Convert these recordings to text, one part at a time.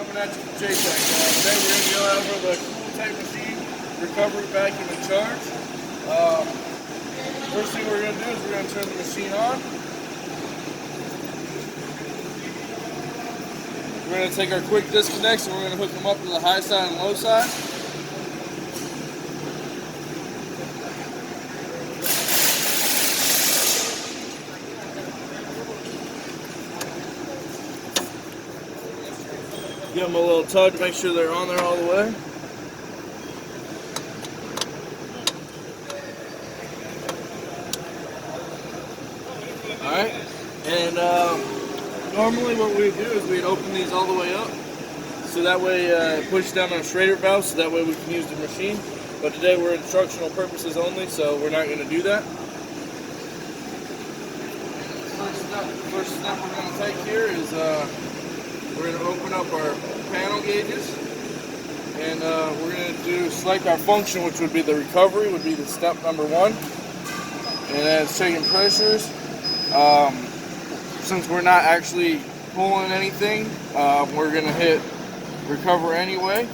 Coming at you from J-Tech. Today we're going to go over the Cool Type Machine Recovery Vacuum and Charge. First thing we're going to do is we're going to turn the machine on. We're going to take our quick disconnects and we're going to hook them up to the high side and low side. Give them a little tug to make sure they're on there all the way. Alright, and normally what we do is we'd open these all the way up, so that way push down on straighter valve, so that way we can use the machine. But today we're instructional purposes only, so we're not going to do that. First step we're going to take here is we're going to open up our panel gauges, and we're going to select our function, which would be the recovery, would be the step number 1. And then it's checking pressures. Since we're not actually pulling anything, we're going to hit recover anyway.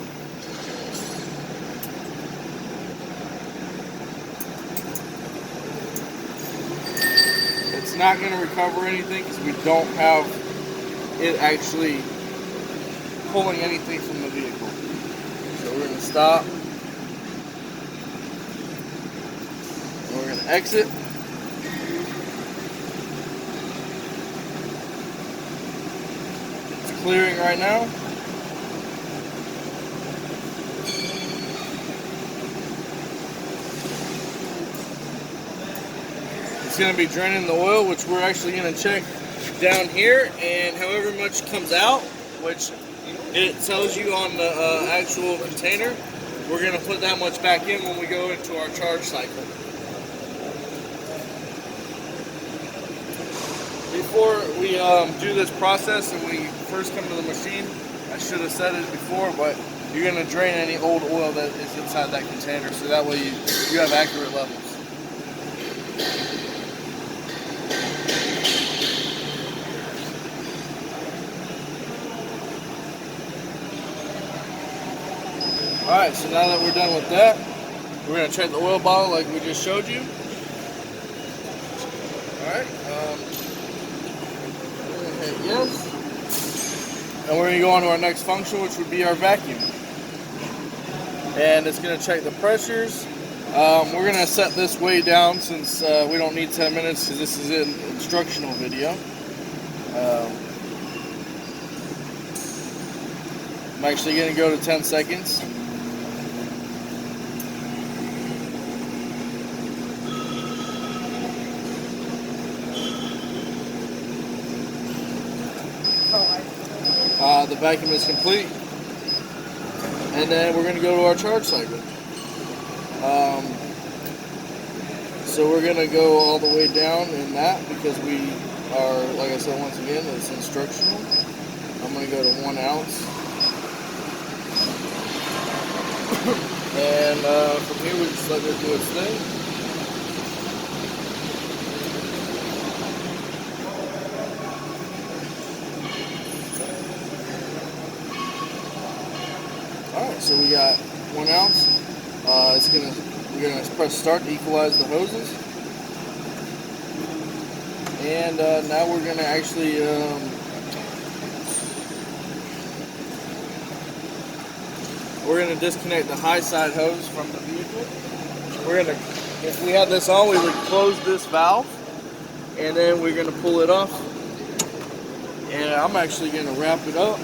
It's not going to recover anything because we don't have it actually pulling anything from the vehicle. So we're going to stop. And we're going to exit. It's clearing right now. It's going to be draining the oil, which we're actually going to check down here, and however much comes out, which it tells you on the actual container, we're going to put that much back in when we go into our charge cycle. Before we do this process and we first come to the machine, I should have said it before, but you're going to drain any old oil that is inside that container, so that way you have accurate levels. Alright, so now that we're done with that, we're going to check the oil bottle like we just showed you. Alright, we're going to hit yes. And we're going to go on to our next function, which would be our vacuum. And it's going to check the pressures. We're going to set this way down since we don't need 10 minutes because this is an instructional video. I'm actually going to go to 10 seconds. The vacuum is complete, and then we're going to go to our charge cycle. So we're going to go all the way down in that because we are, like I said once again, it's instructional. I'm going to go to 1 ounce, and from here we just let it do its thing. Alright, so we got 1 ounce. We're gonna press start to equalize the hoses, and now we're gonna actually we're gonna disconnect the high side hose from the vehicle. If we had this on, we would close this valve, and then we're gonna pull it off. And I'm actually gonna wrap it up.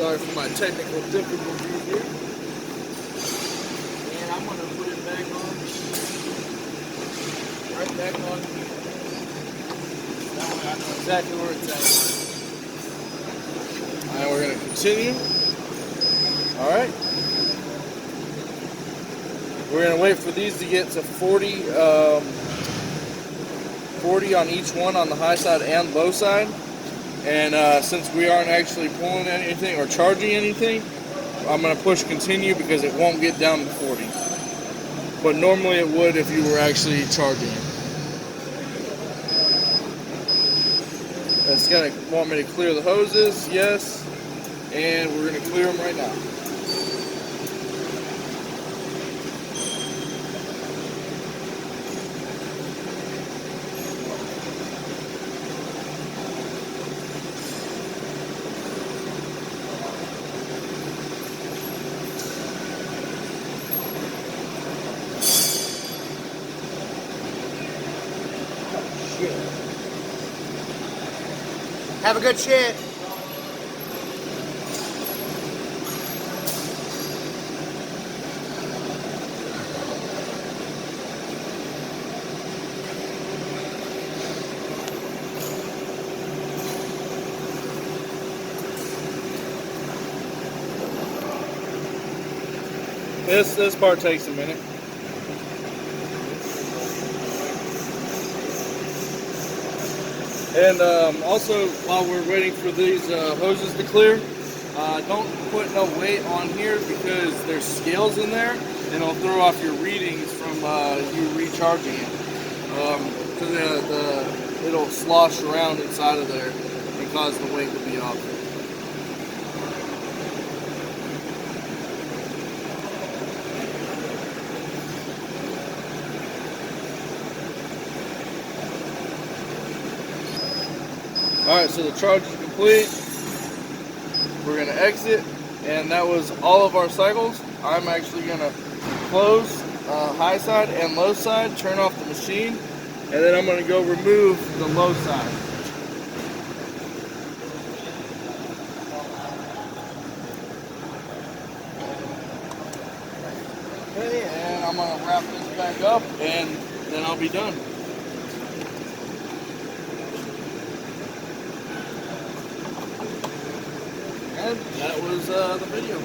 Sorry for my technical difficulties here. And I'm going to put it back on. Right back on here. That way I know exactly where it's at. Alright, we're going to continue. Alright. We're going to wait for these to get to 40 on each one on the high side and low side. And since we aren't actually pulling anything or charging anything, I'm going to push continue because it won't get down to 40. But normally it would if you were actually charging it. It's gonna want me to clear the hoses, yes, and we're gonna clear them right now. Have a good shit. This part takes a minute. And also, while we're waiting for these hoses to clear, don't put no weight on here because there's scales in there and it'll throw off your readings from you recharging it. Because it'll slosh around inside of there and cause the weight to be off. Alright, so the charge is complete. We're going to exit, and that was all of our cycles. I'm actually going to close high side and low side, turn off the machine, and then I'm going to go remove the low side. Okay, and I'm going to wrap this back up, and then I'll be done. And that was the video.